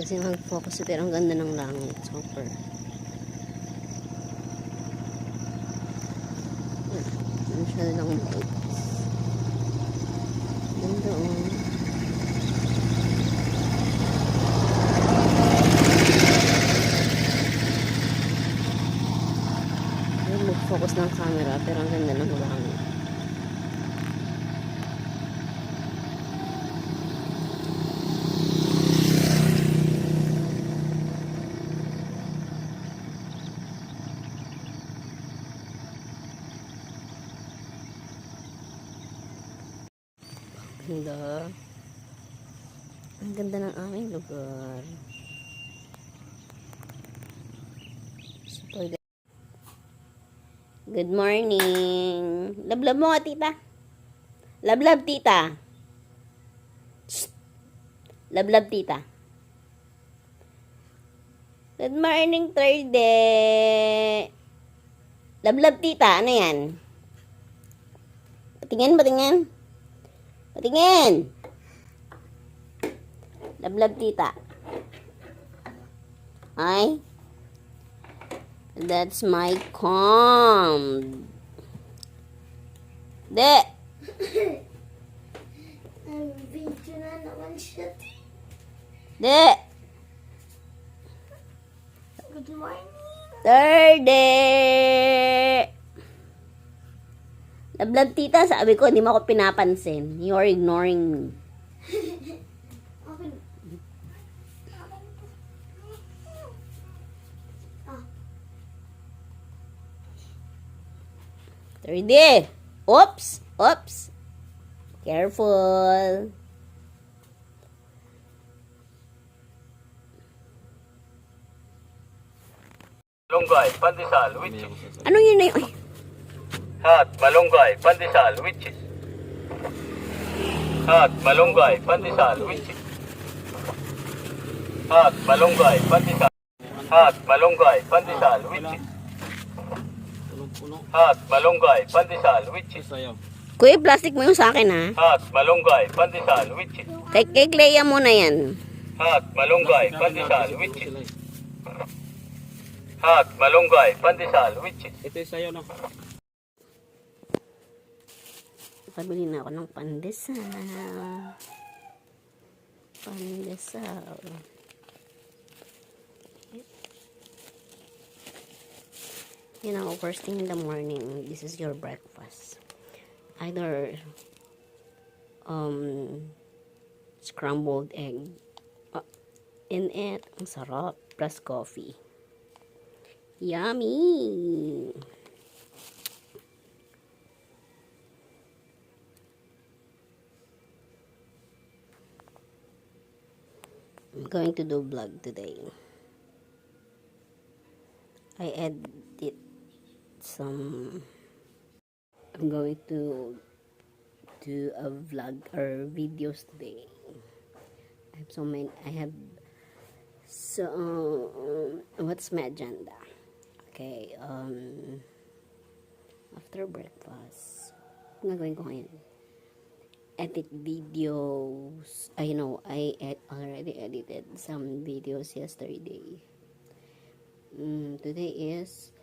Kasi mag-focus pero ang ganda ng langit. Super. Masyado lang maliit. Ganda oh. Mag-focus ng camera pero ang ganda ng langit. Ganda. Ang ganda ng aming lugar. Super. Good morning. Lablab mo nga, tita. Lablab, tita. Shh. Lablab, tita. Good morning, third day. Lablab, tita. Ano yan? Patingin, patingin. Patingin. Lablab, tita. Ay. That's my comb. De. Video na naman siya. De. Good morning. Third day. Lablab, tita. Sabi ko, hindi mo ako pinapansin. You're ignoring me. Okay. Third day. Oops. Oops. Careful. Malunggay, pandesal, which is Ano yun na yun? Ay. hot, malunggay, pandesal, which is hot, malunggay, pandesal, which is hot, malunggay, pandesal, hot, malunggay, pandesal, which is hot, malunggay, pandesal, which is Kuya, plastic mo yung sa akin, ha? hot, malunggay, pandesal, which is Kay Clea muna yan. hot, malunggay, pandesal, which is hot, malunggay, pandesal, which is Ito yung sayo, no? Pabili na ako ng pandesal. Pandesal. You know, first thing in the morning, this is your breakfast. Either scrambled egg in it, ang sarap, plus coffee. Yummy! I'm going to do vlog today. I edit some. I'm going to do a vlog or videos today. I have so many. I have so. What's my agenda? Okay. After breakfast, ang gagawin ko ngayon. Edit videos. I know I already edited some videos yesterday. Today is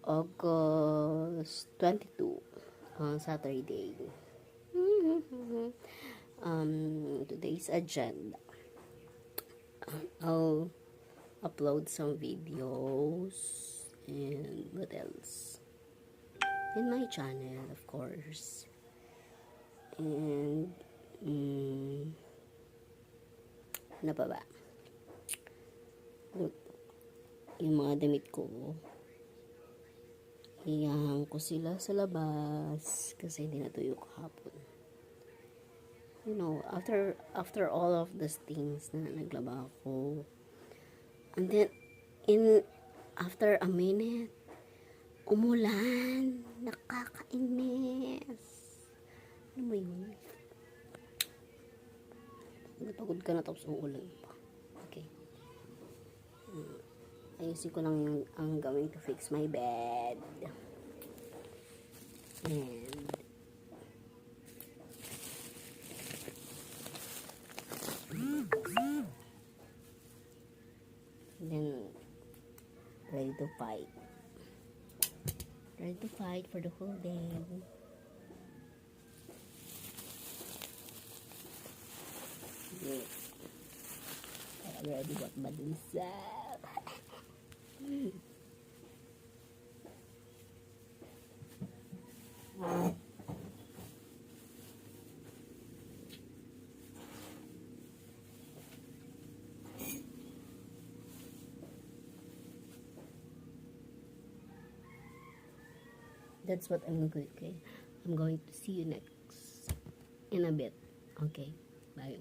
August 22 on Saturday. Today's agenda. I'll upload some videos and what else? In my channel, of course. And ano pa ba? Look, yung mga damit ko, hiyahang ko sila sa labas kasi hindi natuyo kahapon. You know, after all of these things na naglaba ako, and then after a minute, umulan, nakakainis. Ano ba yun? Napagod ka na tapos uulan pa. Okay. Ayusin ko lang yung ang gawin to fix my bed. And fight. Ready to fight for the whole day. Yeah. I already got Madusa. That's what I'm going to. Okay, I'm going to see you next in a bit. Okay, bye.